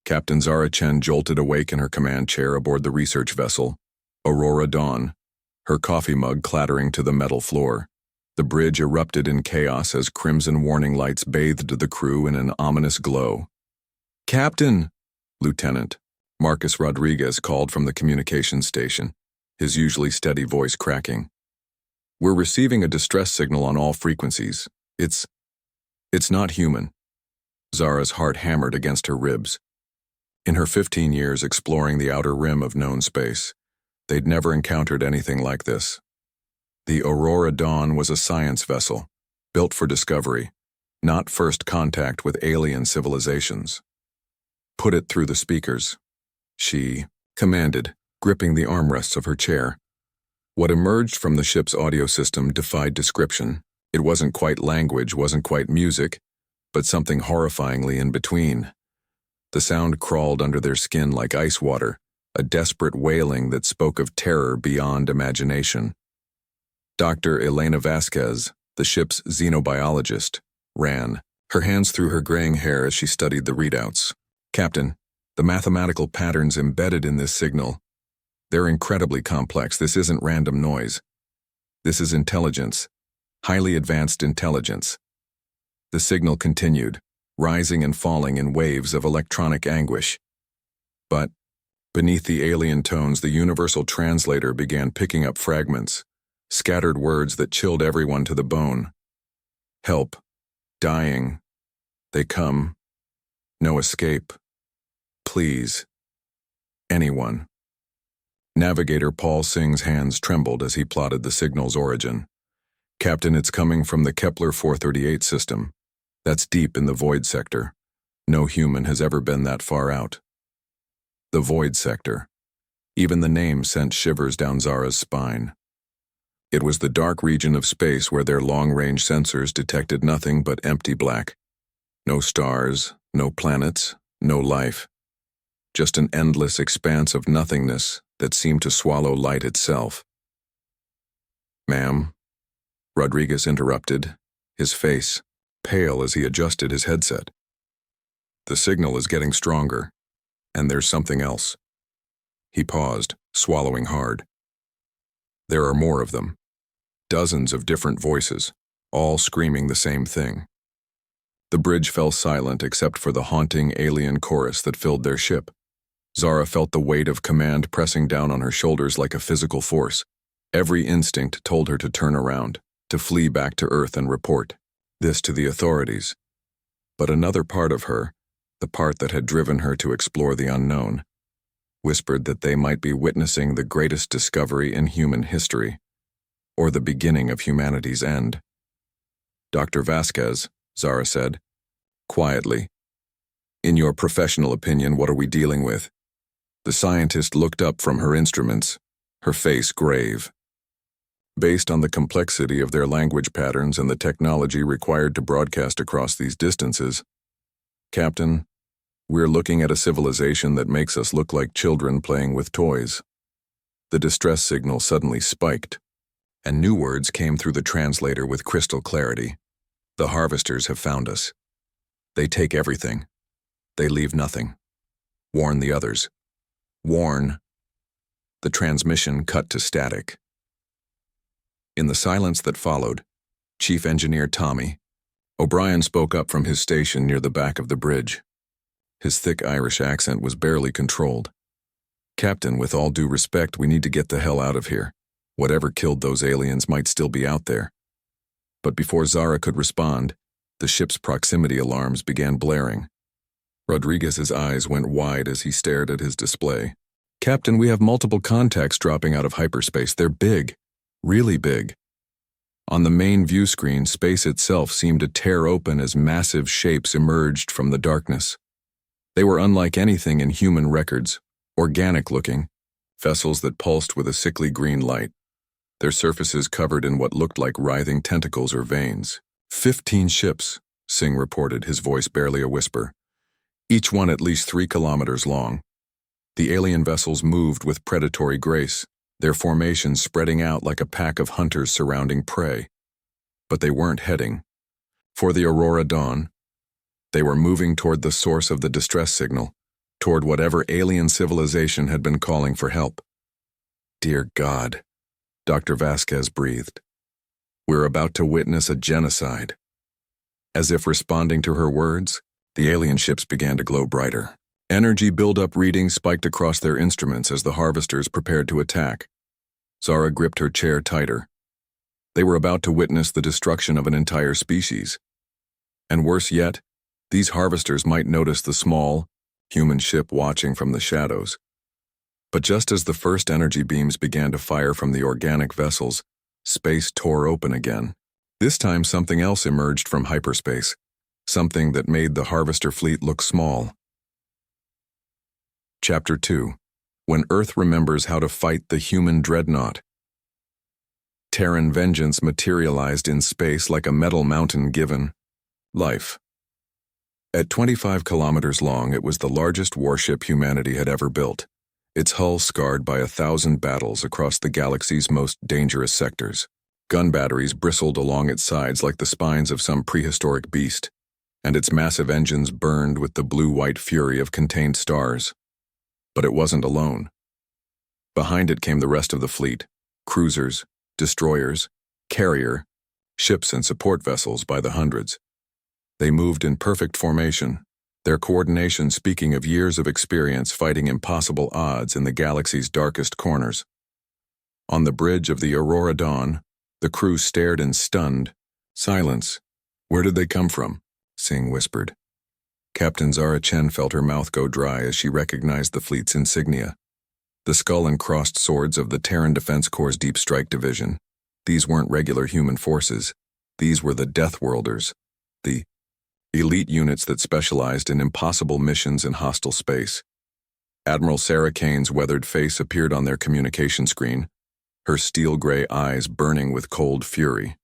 Captain Zara Chen jolted awake in her command chair aboard the research vessel, Aurora Dawn, her coffee mug clattering to the metal floor. The bridge erupted in chaos as crimson warning lights bathed the crew in an ominous glow. "Captain!" Lieutenant Marcus Rodriguez called from the communications station, his usually steady voice cracking. "We're receiving a distress signal on all frequencies. It's not human." Zara's heart hammered against her ribs. In her 15 years exploring the outer rim of known space, they'd never encountered anything like this. The Aurora Dawn was a science vessel, built for discovery, not first contact with alien civilizations. "Put it through the speakers," she commanded, gripping the armrests of her chair. What emerged from the ship's audio system defied description. It wasn't quite language, wasn't quite music, but something horrifyingly in between. The sound crawled under their skin like ice water, a desperate wailing that spoke of terror beyond imagination. Dr. Elena Vasquez, the ship's xenobiologist, ran, her hands through her graying hair as she studied the readouts. "Captain, the mathematical patterns embedded in this signal, they're incredibly complex. This isn't random noise. This is intelligence, highly advanced intelligence." The signal continued, rising and falling in waves of electronic anguish. But beneath the alien tones, the universal translator began picking up fragments, scattered words that chilled everyone to the bone. "Help. Dying. They come. No escape. Please. Anyone." Navigator Paul Singh's hands trembled as he plotted the signal's origin. "Captain, it's coming from the Kepler 438 system. That's deep in the void sector. No human has ever been that far out." The void sector. Even the name sent shivers down Zara's spine. It was the dark region of space where their long-range sensors detected nothing but empty black. No stars, no planets, no life. Just an endless expanse of nothingness that seemed to swallow light itself. "Ma'am," Rodriguez interrupted, his face pale as he adjusted his headset. "The signal is getting stronger, and there's something else." He paused, swallowing hard. "There are more of them. Dozens of different voices, all screaming the same thing." The bridge fell silent except for the haunting alien chorus that filled their ship. Zara felt the weight of command pressing down on her shoulders like a physical force. Every instinct told her to turn around, to flee back to Earth and report this to the authorities. But another part of her, the part that had driven her to explore the unknown, whispered that they might be witnessing the greatest discovery in human history, or the beginning of humanity's end. "Dr. Vasquez," Zara said, quietly, "in your professional opinion, what are we dealing with?" The scientist looked up from her instruments, her face grave. "Based on the complexity of their language patterns and the technology required to broadcast across these distances, Captain, we're looking at a civilization that makes us look like children playing with toys." The distress signal suddenly spiked, and new words came through the translator with crystal clarity. "The harvesters have found us. They take everything. They leave nothing. Warn the others. Warn." The transmission cut to static. In the silence that followed, Chief Engineer Tommy O'Brien spoke up from his station near the back of the bridge. His thick Irish accent was barely controlled. "Captain, with all due respect, we need to get the hell out of here. Whatever killed those aliens might still be out there." But before Zara could respond, the ship's proximity alarms began blaring. Rodriguez's eyes went wide as he stared at his display. "Captain, we have multiple contacts dropping out of hyperspace. They're big. Really big." On the main view screen, space itself seemed to tear open as massive shapes emerged from the darkness. They were unlike anything in human records, organic-looking, vessels that pulsed with a sickly green light, their surfaces covered in what looked like writhing tentacles or veins. 15 ships, Singh reported, his voice barely a whisper. Each one at least 3 kilometers long. The alien vessels moved with predatory grace, their formations spreading out like a pack of hunters surrounding prey. But they weren't heading for the Aurora Dawn. They were moving toward the source of the distress signal, toward whatever alien civilization had been calling for help. Dear God, Dr. Vasquez breathed. We're about to witness a genocide. As if responding to her words, the alien ships began to glow brighter. Energy buildup readings spiked across their instruments as the harvesters prepared to attack. Zara gripped her chair tighter. They were about to witness the destruction of an entire species. And worse yet, these harvesters might notice the small, human ship watching from the shadows. But just as the first energy beams began to fire from the organic vessels, space tore open again. This time something else emerged from hyperspace, something that made the harvester fleet look small. Chapter 2. When Earth Remembers How to Fight the Human Dreadnought. Terran vengeance materialized in space like a metal mountain given life. At 25 kilometers long, it was the largest warship humanity had ever built, its hull scarred by 1,000 battles across the galaxy's most dangerous sectors. Gun batteries bristled along its sides like the spines of some prehistoric beast, and its massive engines burned with the blue-white fury of contained stars. But it wasn't alone. Behind it came the rest of the fleet, cruisers, destroyers, carrier, ships and support vessels by the hundreds. They moved in perfect formation, their coordination speaking of years of experience fighting impossible odds in the galaxy's darkest corners. On the bridge of the Aurora Dawn, the crew stared in stunned silence. Where did they come from? Singh whispered. Captain Zara Chen felt her mouth go dry as she recognized the fleet's insignia. The skull and crossed swords of the Terran Defense Corps' Deep Strike Division. These weren't regular human forces. These were the Deathworlders, the elite units that specialized in impossible missions in hostile space. Admiral Sarah Kane's weathered face appeared on their communication screen, her steel-gray eyes burning with cold fury.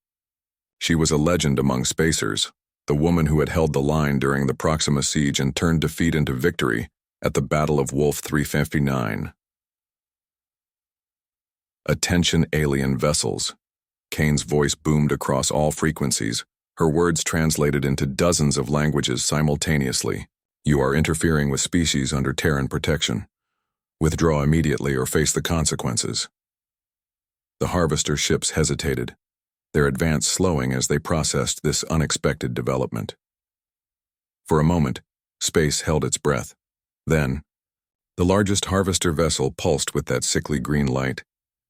She was a legend among spacers, the woman who had held the line during the Proxima Siege and turned defeat into victory at the Battle of Wolf 359. Attention alien vessels. Kane's voice boomed across all frequencies, her words translated into dozens of languages simultaneously. You are interfering with species under Terran protection. Withdraw immediately or face the consequences. The harvester ships hesitated, their advance slowing as they processed this unexpected development. For a moment, space held its breath. Then, the largest harvester vessel pulsed with that sickly green light,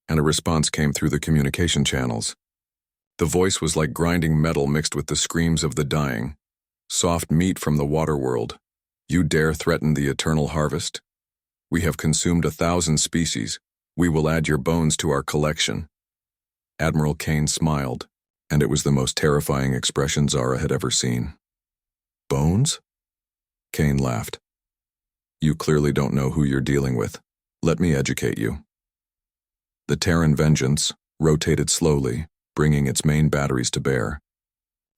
and a response came through the communication channels. The voice was like grinding metal mixed with the screams of the dying. Soft meat from the water world. You dare threaten the eternal harvest? We have consumed 1,000 species. We will add your bones to our collection. Admiral Kane smiled, and it was the most terrifying expression Zara had ever seen. Bones? Kane laughed. You clearly don't know who you're dealing with. Let me educate you. The Terran Vengeance rotated slowly, bringing its main batteries to bear.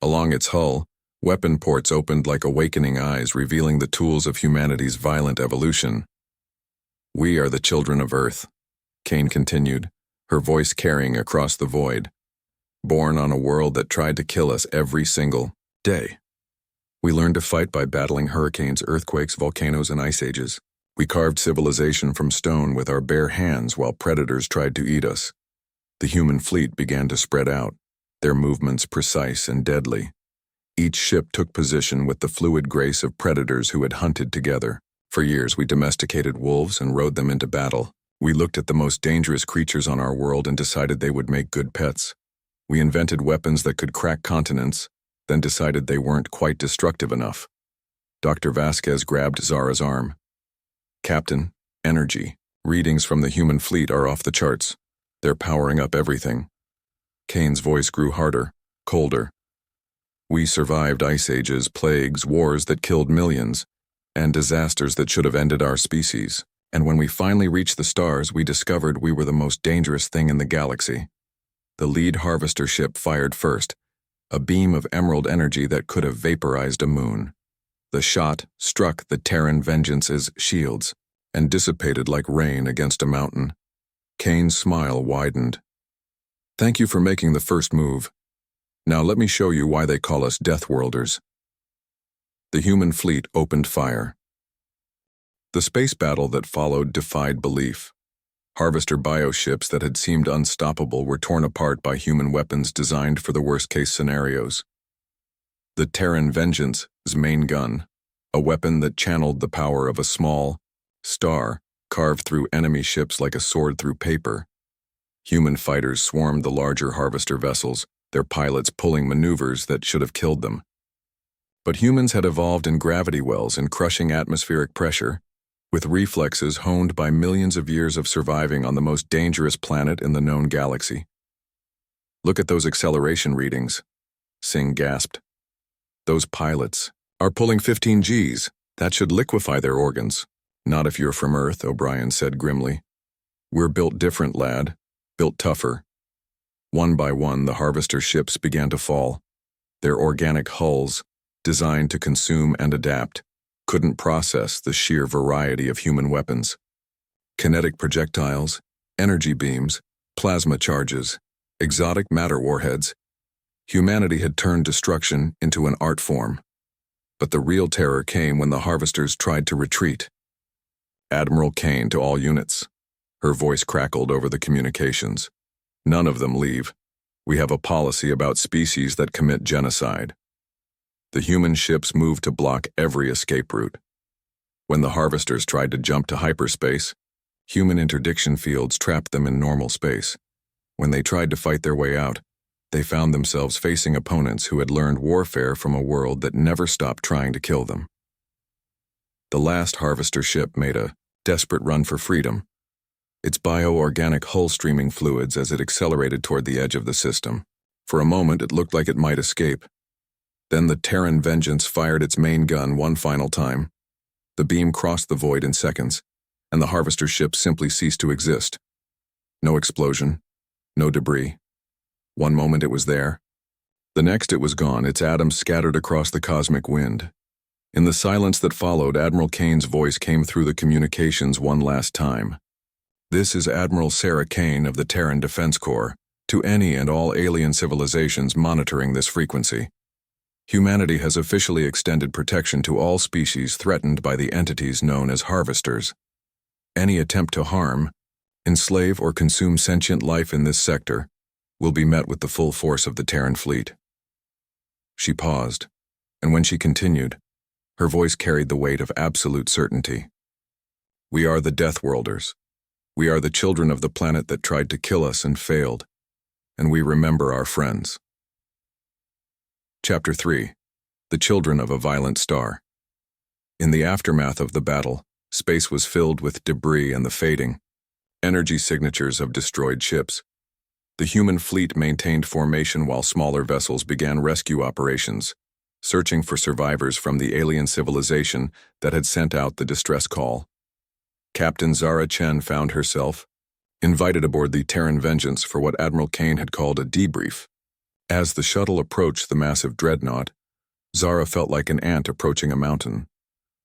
Along its hull, weapon ports opened like awakening eyes, revealing the tools of humanity's violent evolution. We are the children of Earth, Kane continued, her voice carrying across the void. Born on a world that tried to kill us every single day. We learned to fight by battling hurricanes, earthquakes, volcanoes, and ice ages. We carved civilization from stone with our bare hands while predators tried to eat us. The human fleet began to spread out, their movements precise and deadly. Each ship took position with the fluid grace of predators who had hunted together. For years we domesticated wolves and rode them into battle. We looked at the most dangerous creatures on our world and decided they would make good pets. We invented weapons that could crack continents, then decided they weren't quite destructive enough. Dr. Vasquez grabbed Zara's arm. Captain, energy. Readings from the human fleet are off the charts. They're powering up everything. Kane's voice grew harder, colder. We survived ice ages, plagues, wars that killed millions, and disasters that should have ended our species. And when we finally reached the stars, we discovered we were the most dangerous thing in the galaxy. The lead harvester ship fired first, a beam of emerald energy that could have vaporized a moon. The shot struck the Terran Vengeance's shields and dissipated like rain against a mountain. Kane's smile widened. Thank you for making the first move. Now let me show you why they call us Deathworlders. The human fleet opened fire. The space battle that followed defied belief. Harvester bioships that had seemed unstoppable were torn apart by human weapons designed for the worst-case scenarios. The Terran Vengeance's main gun, a weapon that channeled the power of a small star carved through enemy ships like a sword through paper. Human fighters swarmed the larger harvester vessels, their pilots pulling maneuvers that should have killed them. But humans had evolved in gravity wells and crushing atmospheric pressure, with reflexes honed by millions of years of surviving on the most dangerous planet in the known galaxy. "Look at those acceleration readings," Singh gasped. "Those pilots are pulling 15 Gs. That should liquefy their organs." "Not if you're from Earth," O'Brien said grimly. "We're built different, lad. Built tougher." One by one, the harvester ships began to fall. Their organic hulls, designed to consume and adapt, couldn't process the sheer variety of human weapons. Kinetic projectiles, energy beams, plasma charges, exotic matter warheads. Humanity had turned destruction into an art form. But the real terror came when the harvesters tried to retreat. "Admiral Kane to all units." Her voice crackled over the communications. "None of them leave. We have a policy about species that commit genocide." The human ships moved to block every escape route. When the harvesters tried to jump to hyperspace, human interdiction fields trapped them in normal space. When they tried to fight their way out, they found themselves facing opponents who had learned warfare from a world that never stopped trying to kill them. The last harvester ship made a desperate run for freedom, its bioorganic hull streaming fluids as it accelerated toward the edge of the system. For a moment, it looked like it might escape. Then the Terran Vengeance fired its main gun one final time. The beam crossed the void in seconds, and the harvester ship simply ceased to exist. No explosion, no debris. One moment it was there. The next it was gone, its atoms scattered across the cosmic wind. In the silence that followed, Admiral Kane's voice came through the communications one last time. "This is Admiral Sarah Kane of the Terran Defense Corps, to any and all alien civilizations monitoring this frequency. Humanity has officially extended protection to all species threatened by the entities known as harvesters. Any attempt to harm, enslave, or consume sentient life in this sector will be met with the full force of the Terran fleet." She paused, and when she continued, her voice carried the weight of absolute certainty. "We are the Deathworlders. We are the children of the planet that tried to kill us and failed, and we remember our friends." Chapter 3. The Children of a Violent Star. In the aftermath of the battle, space was filled with debris and the fading energy signatures of destroyed ships. The human fleet maintained formation while smaller vessels began rescue operations, searching for survivors from the alien civilization that had sent out the distress call. Captain Zara Chen found herself invited aboard the Terran Vengeance for what Admiral Kane had called a debrief. As the shuttle approached the massive dreadnought, Zara felt like an ant approaching a mountain.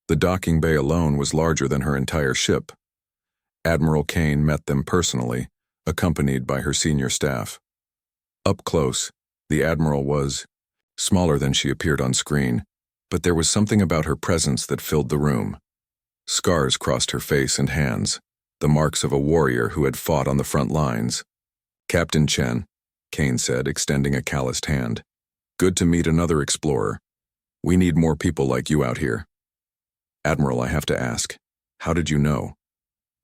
The docking bay alone was larger than her entire ship. Admiral Kane met them personally, accompanied by her senior staff. Up close, the Admiral was smaller than she appeared on screen, but there was something about her presence that filled the room. Scars crossed her face and hands, the marks of a warrior who had fought on the front lines. "Captain Chen," Kane said, extending a calloused hand. "Good to meet another explorer. We need more people like you out here." "Admiral, I have to ask, how did you know?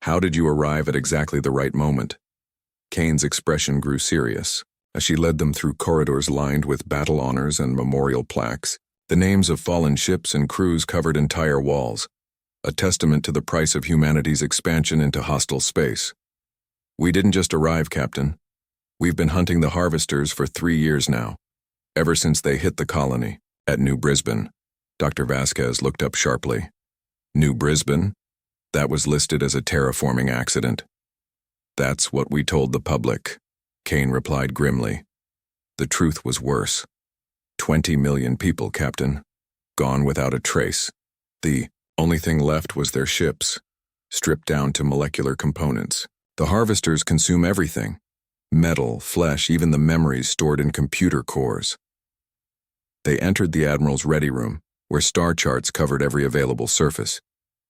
How did you arrive at exactly the right moment?" Kane's expression grew serious as she led them through corridors lined with battle honors and memorial plaques. The names of fallen ships and crews covered entire walls, a testament to the price of humanity's expansion into hostile space. "We didn't just arrive, Captain. We've been hunting the harvesters for 3 years now, ever since they hit the colony at New Brisbane." Dr. Vasquez looked up sharply. "New Brisbane? That was listed as a terraforming accident." "That's what we told the public," Kane replied grimly. "The truth was worse. 20 million people, Captain, gone without a trace. The only thing left was their ships, stripped down to molecular components. The harvesters consume everything. Metal, flesh, even the memories stored in computer cores." They entered the Admiral's ready room, where star charts covered every available surface.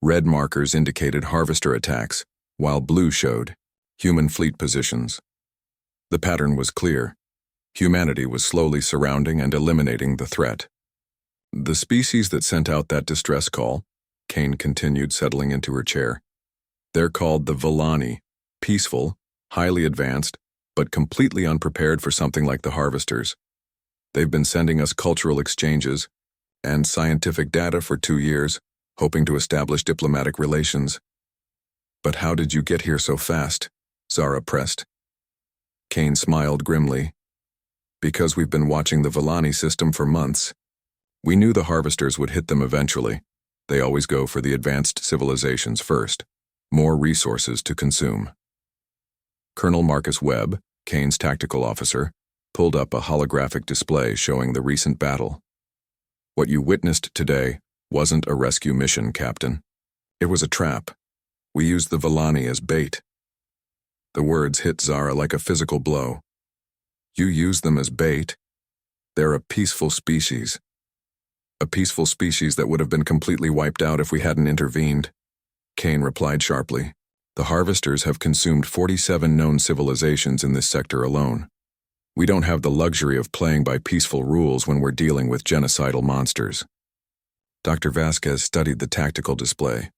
Red markers indicated harvester attacks, while blue showed human fleet positions. The pattern was clear. Humanity was slowly surrounding and eliminating the threat. The species that sent out that distress call, Kane continued, settling into her chair. They're called the Villani, peaceful, highly advanced, but completely unprepared for something like the harvesters. They've been sending us cultural exchanges and scientific data for 2 years, hoping to establish diplomatic relations. But how did you get here so fast? Zara pressed. Kane smiled grimly. Because we've been watching the Villani system for months. We knew the harvesters would hit them eventually. They always go for the advanced civilizations first. More resources to consume. Colonel Marcus Webb, Kane's tactical officer, pulled up a holographic display showing the recent battle. What you witnessed today wasn't a rescue mission, Captain. It was a trap. We used the Villani as bait. The words hit Zara like a physical blow. You used them as bait? They're a peaceful species. A peaceful species that would have been completely wiped out if we hadn't intervened. Kane replied sharply. The harvesters have consumed 47 known civilizations in this sector alone. We don't have the luxury of playing by peaceful rules when we're dealing with genocidal monsters. Dr. Vasquez studied the tactical display.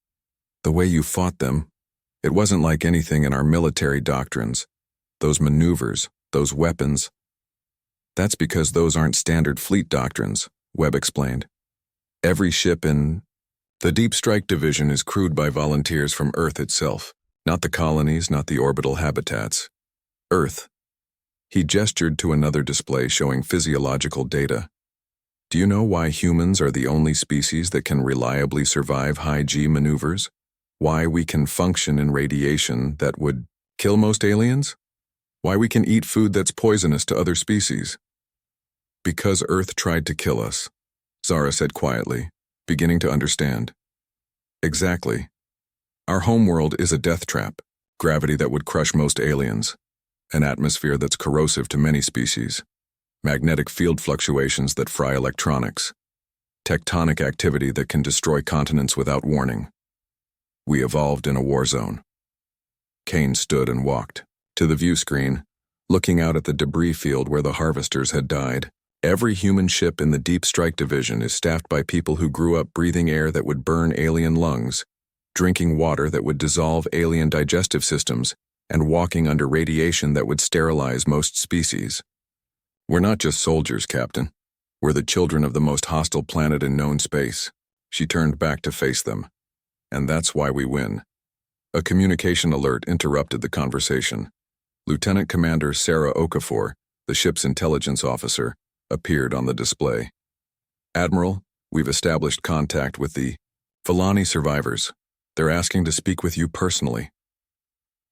The way you fought them, it wasn't like anything in our military doctrines. Those maneuvers, those weapons. That's because those aren't standard fleet doctrines, Webb explained. Every ship in the Deep Strike Division is crewed by volunteers from Earth itself, not the colonies, not the orbital habitats. Earth. He gestured to another display showing physiological data. Do you know why humans are the only species that can reliably survive high-G maneuvers? Why we can function in radiation that would kill most aliens? Why we can eat food that's poisonous to other species? Because Earth tried to kill us, Zara said quietly, beginning to understand. Exactly. Our homeworld is a death trap, gravity that would crush most aliens, an atmosphere that's corrosive to many species, magnetic field fluctuations that fry electronics, tectonic activity that can destroy continents without warning. We evolved in a war zone. Kane stood and walked to the view screen, looking out at the debris field where the harvesters had died. Every human ship in the Deep Strike Division is staffed by people who grew up breathing air that would burn alien lungs, drinking water that would dissolve alien digestive systems, and walking under radiation that would sterilize most species. We're not just soldiers, Captain. We're the children of the most hostile planet in known space. She turned back to face them. And that's why we win. A communication alert interrupted the conversation. Lieutenant Commander Sarah Okafor, the ship's intelligence officer, appeared on the display. Admiral, we've established contact with the Villani survivors. They're asking to speak with you personally.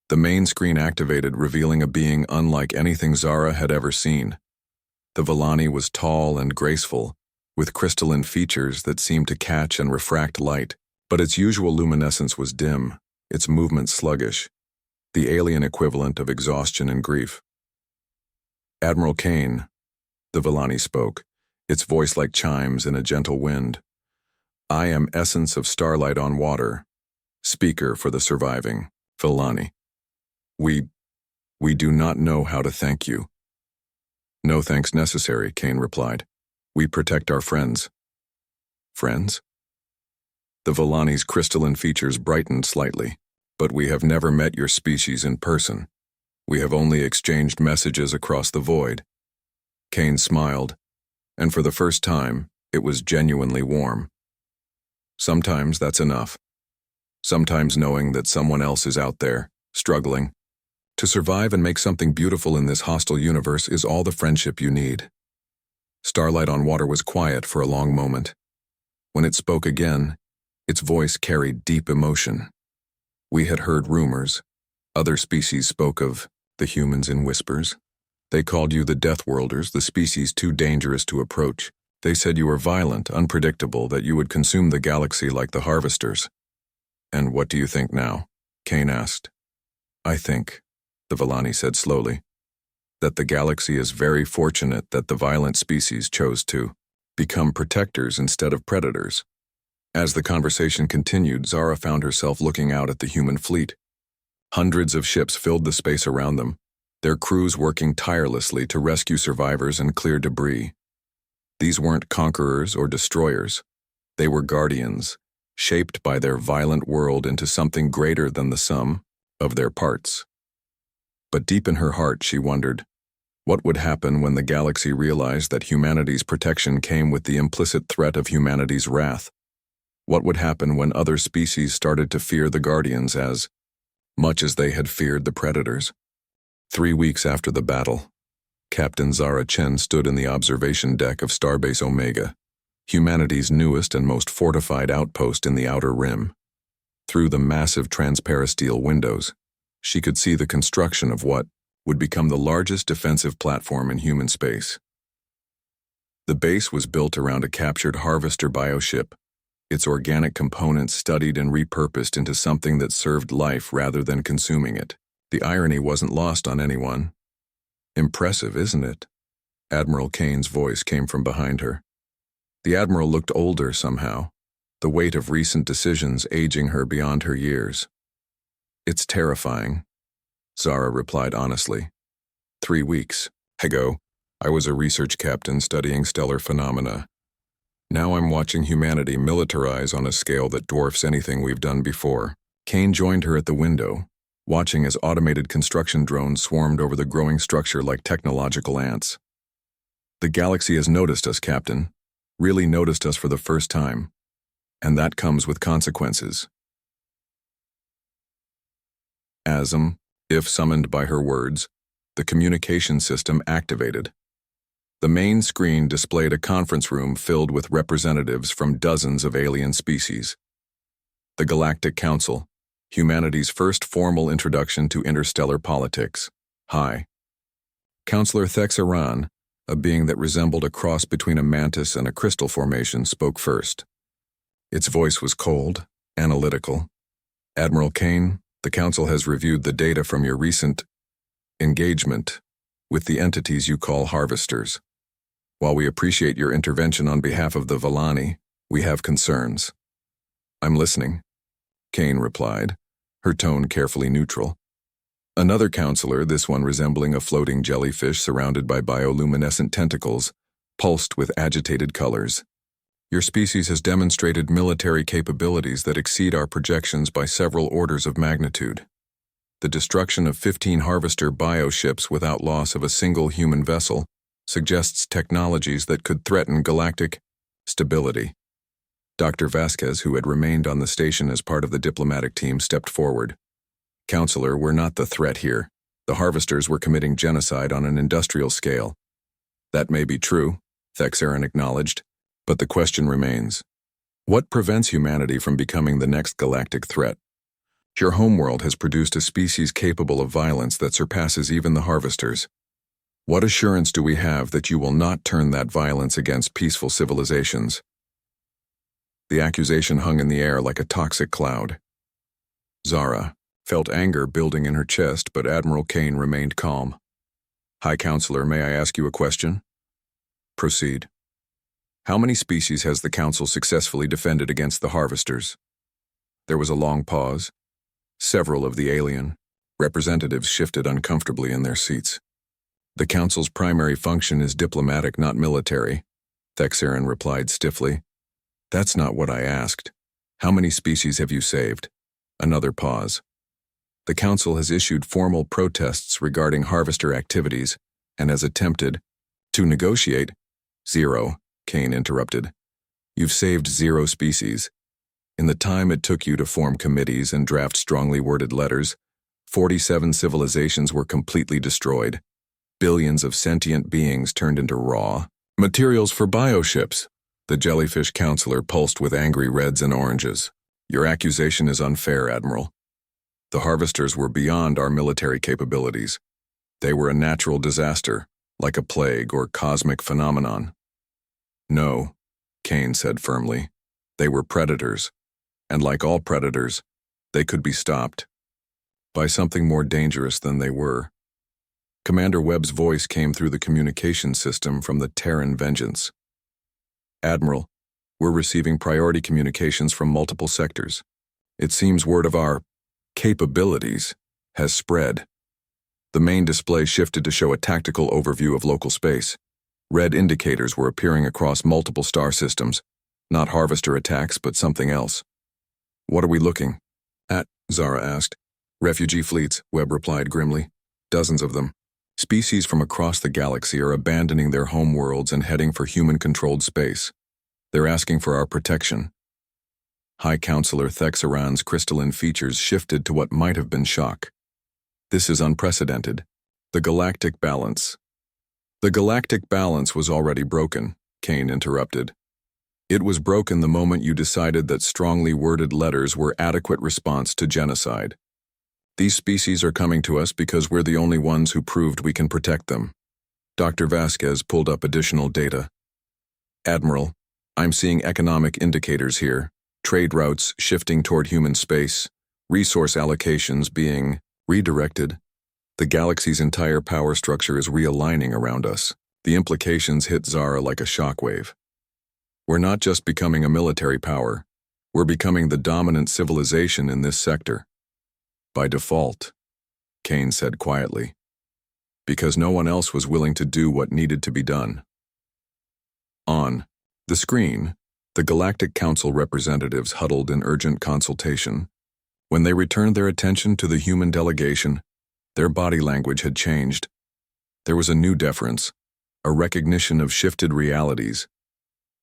The main screen activated, revealing a being unlike anything Zara had ever seen. The Villani was tall and graceful, with crystalline features that seemed to catch and refract light, but its usual luminescence was dim, its movement sluggish, the alien equivalent of exhaustion and grief. Admiral Kane, the Villani spoke, its voice like chimes in a gentle wind. I am essence of starlight on water, speaker for the surviving, Villani. We do not know how to thank you. No thanks necessary, Kane replied. We protect our friends. Friends? The Villani's crystalline features brightened slightly. But we have never met your species in person. We have only exchanged messages across the void. Kane smiled, and for the first time, it was genuinely warm. Sometimes that's enough. Sometimes knowing that someone else is out there, struggling. To survive and make something beautiful in this hostile universe is all the friendship you need. Starlight on Water was quiet for a long moment. When it spoke again, its voice carried deep emotion. We had heard rumors. Other species spoke of the humans in whispers. They called you the Deathworlders, the species too dangerous to approach. They said you were violent, unpredictable, that you would consume the galaxy like the harvesters. And what do you think now? Kane asked. I think, the Villani said slowly, that the galaxy is very fortunate that the violent species chose to become protectors instead of predators. As the conversation continued, Zara found herself looking out at the human fleet. Hundreds of ships filled the space around them, their crews working tirelessly to rescue survivors and clear debris. These weren't conquerors or destroyers. They were guardians, shaped by their violent world into something greater than the sum of their parts. But deep in her heart, she wondered, what would happen when the galaxy realized that humanity's protection came with the implicit threat of humanity's wrath? What would happen when other species started to fear the Guardians as much as they had feared the Predators? 3 weeks after the battle, Captain Zara Chen stood in the observation deck of Starbase Omega, humanity's newest and most fortified outpost in the Outer Rim. Through the massive transparasteel windows, she could see the construction of what would become the largest defensive platform in human space. The base was built around a captured Harvester bioship, its organic components studied and repurposed into something that served life rather than consuming it. The irony wasn't lost on anyone. "Impressive, isn't it?" Admiral Kane's voice came from behind her. The Admiral looked older somehow, the weight of recent decisions aging her beyond her years. "It's terrifying," Zara replied honestly. 3 weeks ago, I was a research captain studying stellar phenomena. Now I'm watching humanity militarize on a scale that dwarfs anything we've done before. Kane joined her at the window, watching as automated construction drones swarmed over the growing structure like technological ants. "The galaxy has noticed us, Captain. Really noticed us for the first time. And that comes with consequences." If summoned by her words, the communication system activated. The main screen displayed a conference room filled with representatives from dozens of alien species. The Galactic Council, humanity's first formal introduction to interstellar politics. Hi. Counselor Thexaran, a being that resembled a cross between a mantis and a crystal formation, spoke first. Its voice was cold, analytical. "Admiral Kane, the Council has reviewed the data from your recent engagement with the entities you call Harvesters. While we appreciate your intervention on behalf of the Villani, we have concerns." "I'm listening," Kane replied, her tone carefully neutral. Another counselor, this one resembling a floating jellyfish surrounded by bioluminescent tentacles, pulsed with agitated colors. "Your species has demonstrated military capabilities that exceed our projections by several orders of magnitude. The destruction of 15 Harvester bioships without loss of a single human vessel suggests technologies that could threaten galactic stability." Dr. Vasquez, who had remained on the station as part of the diplomatic team, stepped forward. "Counselor, we're not the threat here. The Harvesters were committing genocide on an industrial scale." "That may be true," Thexaran acknowledged, "but the question remains. What prevents humanity from becoming the next galactic threat? Your homeworld has produced a species capable of violence that surpasses even the Harvesters. What assurance do we have that you will not turn that violence against peaceful civilizations?" The accusation hung in the air like a toxic cloud. Zara felt anger building in her chest, but Admiral Kane remained calm. "High Counselor, may I ask you a question?" "Proceed." "How many species has the Council successfully defended against the Harvesters?" There was a long pause. Several of the alien representatives shifted uncomfortably in their seats. "The Council's primary function is diplomatic, not military," Thexaran replied stiffly. "That's not what I asked. How many species have you saved?" Another pause. "The Council has issued formal protests regarding Harvester activities and has attempted to negotiate." "Zero," Kane interrupted. "You've saved 0 species. In the time it took you to form committees and draft strongly worded letters, 47 civilizations were completely destroyed. Billions of sentient beings turned into raw materials for bioships." The jellyfish counselor pulsed with angry reds and oranges. "Your accusation is unfair, Admiral. The Harvesters were beyond our military capabilities. They were a natural disaster, like a plague or cosmic phenomenon." "No," Kane said firmly. "They were predators, and like all predators, they could be stopped by something more dangerous than they were." Commander Webb's voice came through the communication system from the Terran Vengeance. "Admiral, We're receiving priority communications from multiple sectors. It seems word of our capabilities has spread. The main display shifted to show a tactical overview of local space. Red indicators were appearing across multiple star systems. Not harvester attacks, but something else. What are we looking at? Zara asked. Refugee fleets, Webb replied grimly. Dozens of them. Species from across the galaxy are abandoning their homeworlds and heading for human-controlled space. They're asking for our protection. High Counselor Thexaran's crystalline features shifted to what might have been shock. This is unprecedented. The galactic balance. The galactic balance was already broken, Kane interrupted. It was broken the moment you decided that strongly worded letters were adequate response to genocide. These species are coming to us because we're the only ones who proved we can protect them. Dr. Vasquez pulled up additional data. Admiral, I'm seeing economic indicators here. Trade routes shifting toward human space. Resource allocations being redirected. The galaxy's entire power structure is realigning around us. The implications hit Zara like a shockwave. We're not just becoming a military power. We're becoming the dominant civilization in this sector. By default, Kane said quietly, because no one else was willing to do what needed to be done. On the screen, the Galactic Council representatives huddled in urgent consultation. When they returned their attention to the human delegation, their body language had changed. There was a new deference, a recognition of shifted realities.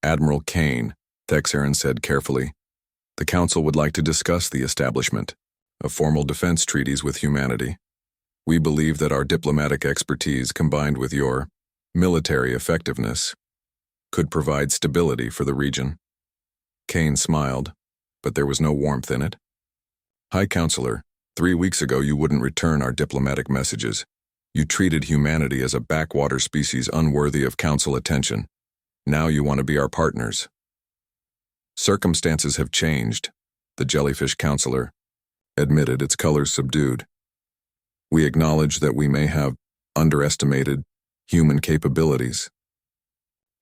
Admiral Kane, Thexaran said carefully, the Council would like to discuss the establishment of formal defense treaties with humanity. We believe that our diplomatic expertise combined with your military effectiveness could provide stability for the region. Kane smiled, but there was no warmth in it. High Counselor, 3 weeks ago you wouldn't return our diplomatic messages. You treated humanity as a backwater species unworthy of Council attention. Now you want to be our partners. Circumstances have changed, the Jellyfish Counselor admitted, its colors subdued. We acknowledge that we may have underestimated human capabilities.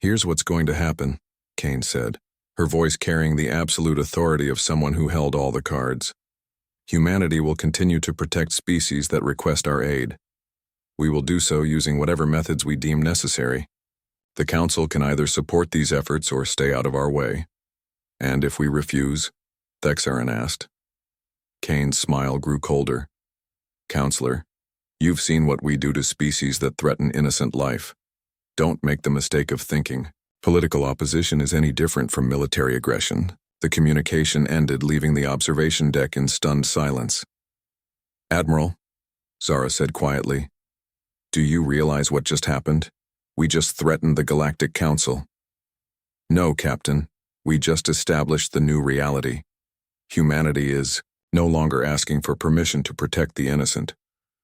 Here's what's going to happen, Kane said, her voice carrying the absolute authority of someone who held all the cards. Humanity will continue to protect species that request our aid. We will do so using whatever methods we deem necessary. The Council can either support these efforts or stay out of our way. And if we refuse? Thexaran asked. Kane's smile grew colder. Counselor, you've seen what we do to species that threaten innocent life. Don't make the mistake of thinking political opposition is any different from military aggression. The communication ended, leaving the observation deck in stunned silence. Admiral, Zara said quietly, do you realize what just happened? We just threatened the Galactic Council. No, Captain. We just established the new reality. Humanity is no longer asking for permission to protect the innocent.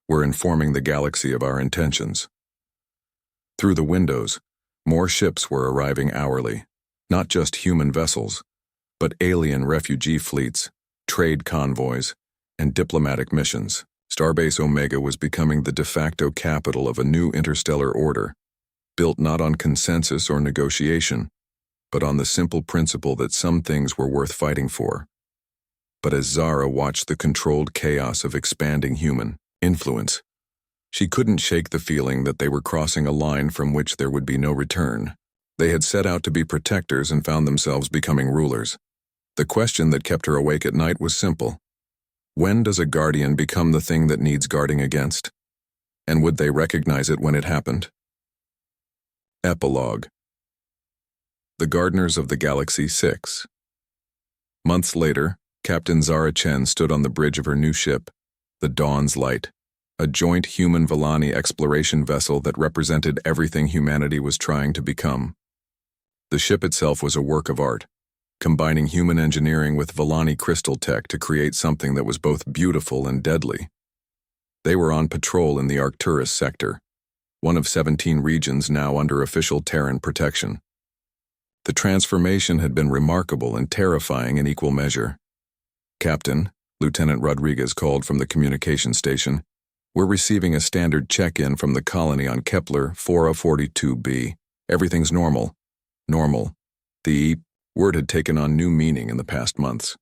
We're informing the galaxy of our intentions. Through the windows, more ships were arriving hourly, not just human vessels, but alien refugee fleets, trade convoys, and diplomatic missions. Starbase Omega was becoming the de facto capital of a new interstellar order, built not on consensus or negotiation, but on the simple principle that some things were worth fighting for. But as Zara watched the controlled chaos of expanding human influence, she couldn't shake the feeling that they were crossing a line from which there would be no return. They had set out to be protectors and found themselves becoming rulers. The question that kept her awake at night was simple. When does a guardian become the thing that needs guarding against? And would they recognize it when it happened? Epilogue. The Gardeners of the Galaxy 6. Months later, Captain Zara Chen stood on the bridge of her new ship, the Dawn's Light, a joint human-Villani exploration vessel that represented everything humanity was trying to become. The ship itself was a work of art, combining human engineering with Villani crystal tech to create something that was both beautiful and deadly. They were on patrol in the Arcturus sector, one of 17 regions now under official Terran protection. The transformation had been remarkable and terrifying in equal measure. Captain, Lieutenant Rodriguez called from the communication station, we're receiving a standard check-in from the colony on Kepler 4042b. Everything's normal. Normal. The Word had taken on new meaning in the past months.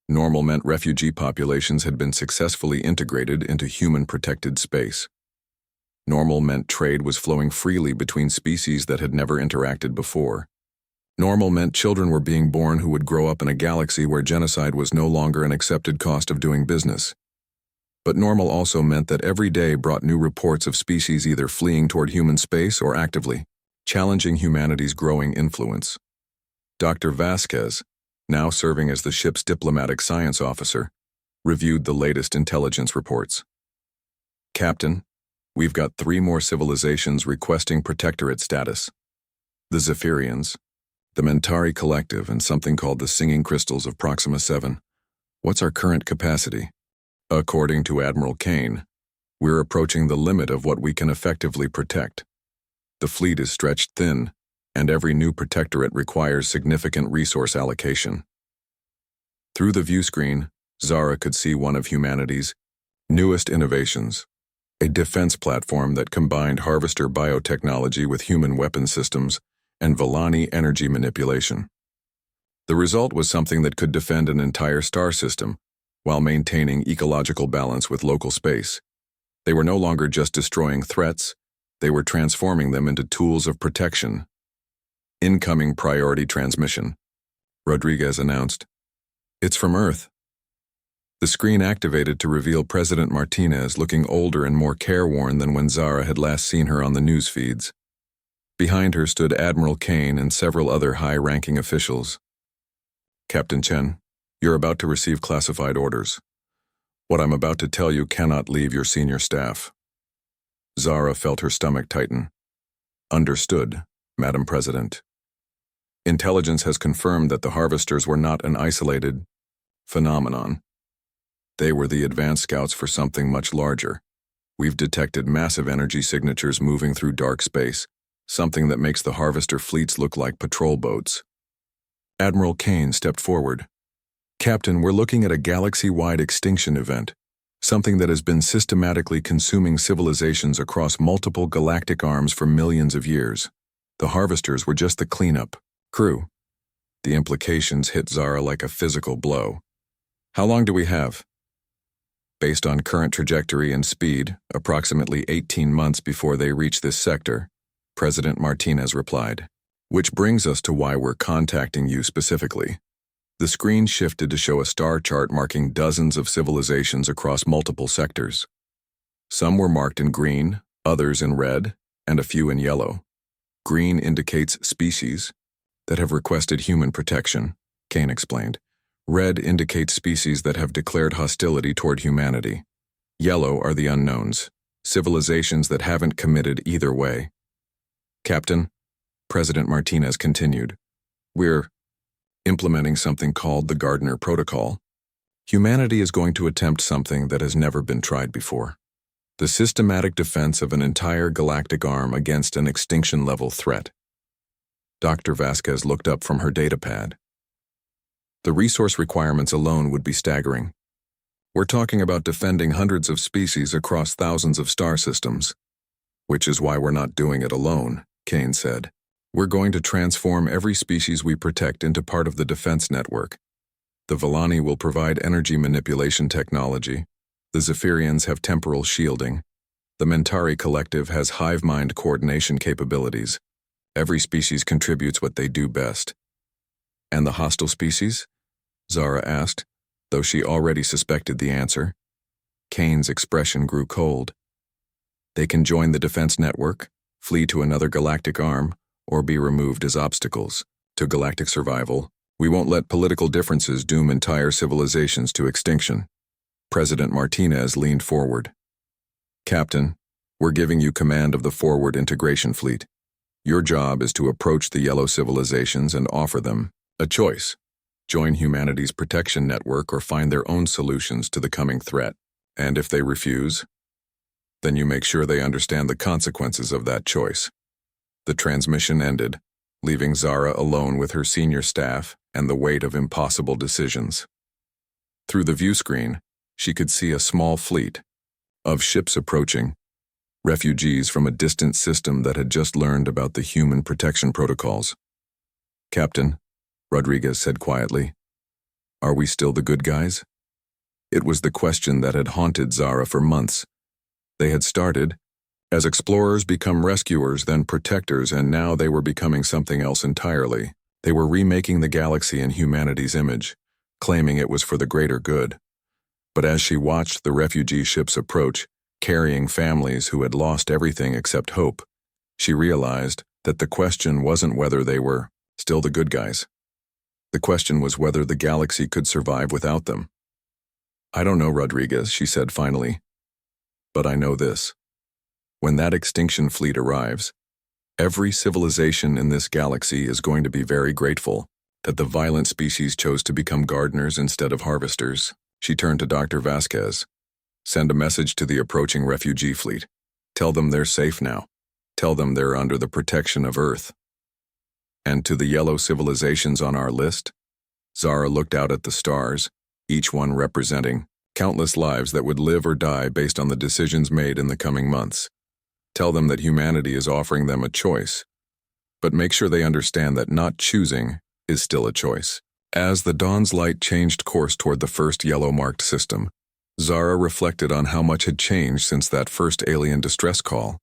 Normal meant refugee populations had been successfully integrated into human-protected space. Normal meant trade was flowing freely between species that had never interacted before. Normal meant children were being born who would grow up in a galaxy where genocide was no longer an accepted cost of doing business. But normal also meant that every day brought new reports of species either fleeing toward human space or actively challenging humanity's growing influence. Dr. Vasquez, now serving as the ship's diplomatic science officer, reviewed the latest intelligence reports. Captain, we've got 3 more civilizations requesting protectorate status. The Zephyrians, the Mentari Collective, and something called the Singing Crystals of Proxima 7. What's our current capacity? According to Admiral Kane, we're approaching the limit of what we can effectively protect. The fleet is stretched thin, and every new protectorate requires significant resource allocation. Through the view screen, Zara could see one of humanity's newest innovations, a defense platform that combined harvester biotechnology with human weapon systems and Villani energy manipulation. The result was something that could defend an entire star system while maintaining ecological balance with local space. They were no longer just destroying threats, they were transforming them into tools of protection. Incoming priority transmission, Rodriguez announced. It's from Earth. The screen activated to reveal President Martinez looking older and more careworn than when Zara had last seen her on the news feeds. Behind her stood Admiral Kane and several other high-ranking officials. Captain Chen, you're about to receive classified orders. What I'm about to tell you cannot leave your senior staff. Zara felt her stomach tighten. Understood, Madam President. Intelligence has confirmed that the harvesters were not an isolated phenomenon. They were the advanced scouts for something much larger. We've detected massive energy signatures moving through dark space, something that makes the harvester fleets look like patrol boats. Admiral Kane stepped forward. Captain, we're looking at a galaxy-wide extinction event, something that has been systematically consuming civilizations across multiple galactic arms for millions of years. The harvesters were just the cleanup crew. The implications hit Zara like a physical blow. How long do we have? Based on current trajectory and speed, approximately 18 months before they reach this sector, President Martinez replied. Which brings us to why we're contacting you specifically. The screen shifted to show a star chart marking dozens of civilizations across multiple sectors. Some were marked in green, others in red, and a few in yellow. Green indicates species that have requested human protection, Kane explained. Red indicates species that have declared hostility toward humanity. Yellow are the unknowns, civilizations that haven't committed either way. Captain, President Martinez continued, we're implementing something called the Gardner Protocol. Humanity is going to attempt something that has never been tried before. The systematic defense of an entire galactic arm against an extinction-level threat. Dr. Vasquez looked up from her datapad. The resource requirements alone would be staggering. We're talking about defending hundreds of species across thousands of star systems. Which is why we're not doing it alone, Kane said. We're going to transform every species we protect into part of the defense network. The Villani will provide energy manipulation technology. The Zephyrians have temporal shielding. The Mentari Collective has hive mind coordination capabilities. Every species contributes what they do best. And the hostile species? Zara asked, though she already suspected the answer. Kane's expression grew cold. They can join the defense network, flee to another galactic arm, or be removed as obstacles to galactic survival. We won't let political differences doom entire civilizations to extinction. President Martinez leaned forward. Captain, we're giving you command of the forward integration fleet. Your job is to approach the yellow civilizations and offer them a choice. Join humanity's protection network or find their own solutions to the coming threat. And if they refuse, then you make sure they understand the consequences of that choice. The transmission ended, leaving Zara alone with her senior staff and the weight of impossible decisions. Through the view screen, she could see a small fleet of ships approaching, refugees from a distant system that had just learned about the human protection protocols. Captain, Rodriguez said quietly. Are we still the good guys? It was the question that had haunted Zara for months. They had started as explorers become rescuers, then protectors, and now they were becoming something else entirely. They were remaking the galaxy in humanity's image, claiming it was for the greater good. But as she watched the refugee ships approach, carrying families who had lost everything except hope, she realized that the question wasn't whether they were still the good guys. The question was whether the galaxy could survive without them. I don't know, Rodriguez, she said finally. But I know this. When that extinction fleet arrives, every civilization in this galaxy is going to be very grateful that the violent species chose to become gardeners instead of harvesters. She turned to Dr. Vasquez. Send a message to the approaching refugee fleet. Tell them they're safe now. Tell them they're under the protection of Earth. And to the yellow civilizations on our list, Zara looked out at the stars, each one representing countless lives that would live or die based on the decisions made in the coming months. Tell them that humanity is offering them a choice, but make sure they understand that not choosing is still a choice. As the dawn's light changed course toward the first yellow-marked system, Zara reflected on how much had changed since that first alien distress call.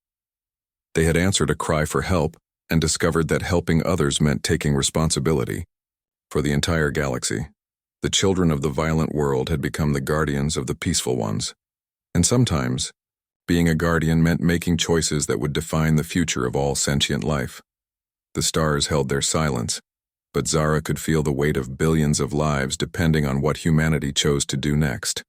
They had answered a cry for help and discovered that helping others meant taking responsibility for the entire galaxy. The children of the violent world had become the guardians of the peaceful ones, and sometimes being a guardian meant making choices that would define the future of all sentient life. The stars held their silence, but Zara could feel the weight of billions of lives depending on what humanity chose to do next.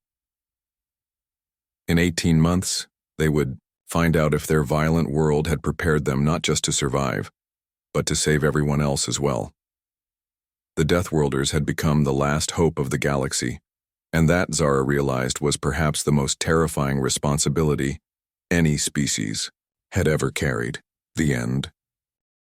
In 18 months, they would find out if their violent world had prepared them not just to survive, but to save everyone else as well. The Deathworlders had become the last hope of the galaxy, and that, Zara realized, was perhaps the most terrifying responsibility any species had ever carried. The end.